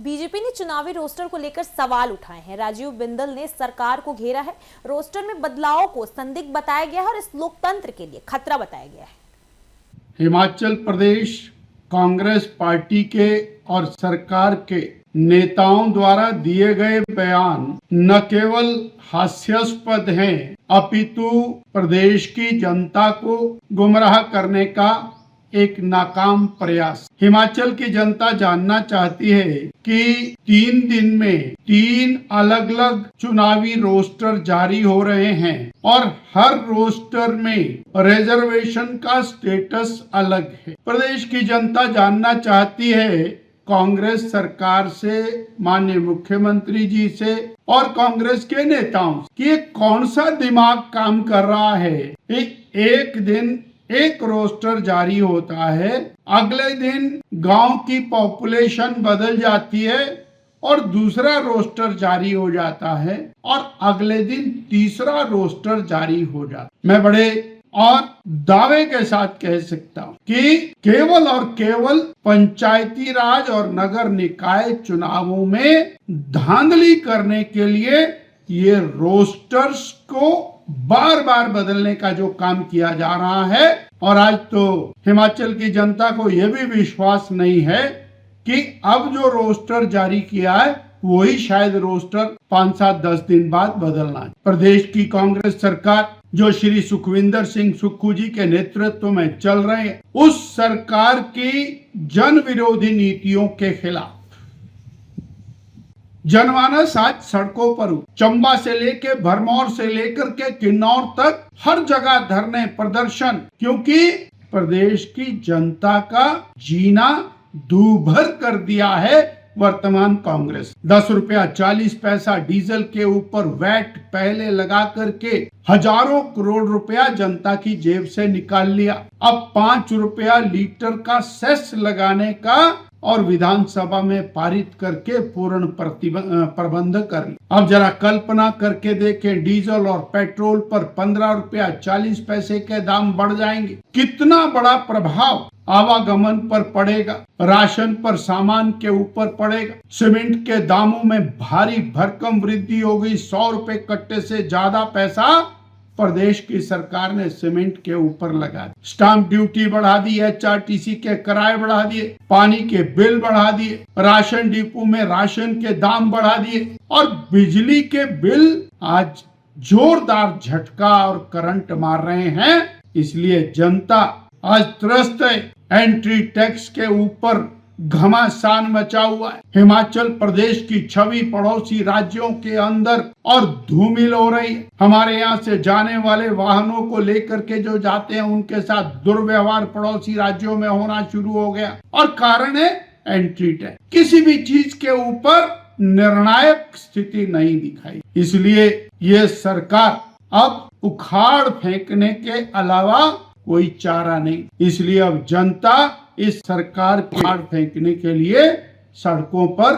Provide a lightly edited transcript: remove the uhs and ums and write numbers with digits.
BJP ने चुनावी roster को लेकर सवाल उठाए हैं। राजीव बिंदल ने सरकार को घेरा है। रोस्टर में बदलाव को संदिग्ध बताया गया है और इस लोकतंत्र के लिए खतरा बताया गया है। हिमाचल प्रदेश कांग्रेस पार्टी के और सरकार के नेताओं द्वारा दिए गए बयान न केवल हास्यास्पद हैं, अपितु प्रदेश की जनता को गुमराह करने का एक नाकाम प्रयास। हिमाचल की जनता जानना चाहती है कि 3 दिन में 3 अलग अलग चुनावी रोस्टर जारी हो रहे हैं और हर रोस्टर में रिजर्वेशन का स्टेटस अलग है। प्रदेश की जनता जानना चाहती है कांग्रेस सरकार से, माननीय मुख्यमंत्री जी से और कांग्रेस के नेताओं कि ये कौन सा दिमाग काम कर रहा है। एक दिन एक रोस्टर जारी होता है, अगले दिन गांव की पॉपुलेशन बदल जाती है और दूसरा रोस्टर जारी हो जाता है और अगले दिन तीसरा रोस्टर जारी हो जाता है। मैं बड़े और दावे के साथ कह सकता हूं कि केवल और केवल पंचायती राज और नगर निकाय चुनावों में धांधली करने के लिए ये रोस्टर्स को बार बार बदलने का जो काम किया जा रहा है। और आज तो हिमाचल की जनता को यह भी विश्वास नहीं है कि अब जो रोस्टर जारी किया है वही शायद रोस्टर 5, 7, 10 दिन बाद बदलना है। प्रदेश की कांग्रेस सरकार जो श्री सुखविंदर सिंह सुक्खू जी के नेतृत्व में चल रहे हैं, उस सरकार की जन विरोधी नीतियों के खिलाफ जनमानस आज सड़कों पर, चंबा से लेके भरमौर से लेकर के किन्नौर तक हर जगह धरने प्रदर्शन, क्योंकि प्रदेश की जनता का जीना दूभर कर दिया है वर्तमान कांग्रेस। 10 रुपया 40 पैसा डीजल के ऊपर वैट पहले लगा करके हजारों करोड़ रुपया जनता की जेब से निकाल लिया। अब 5 रुपया लीटर का सेस लगाने का और विधानसभा में पारित करके पूर्ण प्रबंध कर। अब जरा कल्पना करके देखें, डीजल और पेट्रोल पर 15 रुपया 40 पैसे के दाम बढ़ जाएंगे, कितना बड़ा प्रभाव आवागमन पर पड़ेगा, राशन पर, सामान के ऊपर पड़ेगा। सीमेंट के दामों में भारी भरकम वृद्धि होगी। 100 रुपए कट्टे से ज्यादा पैसा प्रदेश की सरकार ने सीमेंट के ऊपर लगा दी। स्टाम्प ड्यूटी बढ़ा दी, HRTC के किराए बढ़ा दिए, पानी के बिल बढ़ा दिए, राशन डिपो में राशन के दाम बढ़ा दिए और बिजली के बिल आज जोरदार झटका और करंट मार रहे हैं। इसलिए जनता आज त्रस्त है। एंट्री टैक्स के ऊपर घमासान मचा हुआ है। हिमाचल प्रदेश की छवि पड़ोसी राज्यों के अंदर और धूमिल हो रही है। हमारे यहाँ से जाने वाले वाहनों को लेकर के जो जाते हैं उनके साथ दुर्व्यवहार पड़ोसी राज्यों में होना शुरू हो गया और कारण है एंट्री टैक्स। किसी भी चीज के ऊपर निर्णायक स्थिति नहीं दिखाई। इसलिए ये सरकार अब उखाड़ फेंकने के अलावा कोई चारा नहीं। इसलिए अब जनता इस सरकार को उखाड़ फेंकने के लिए सड़कों पर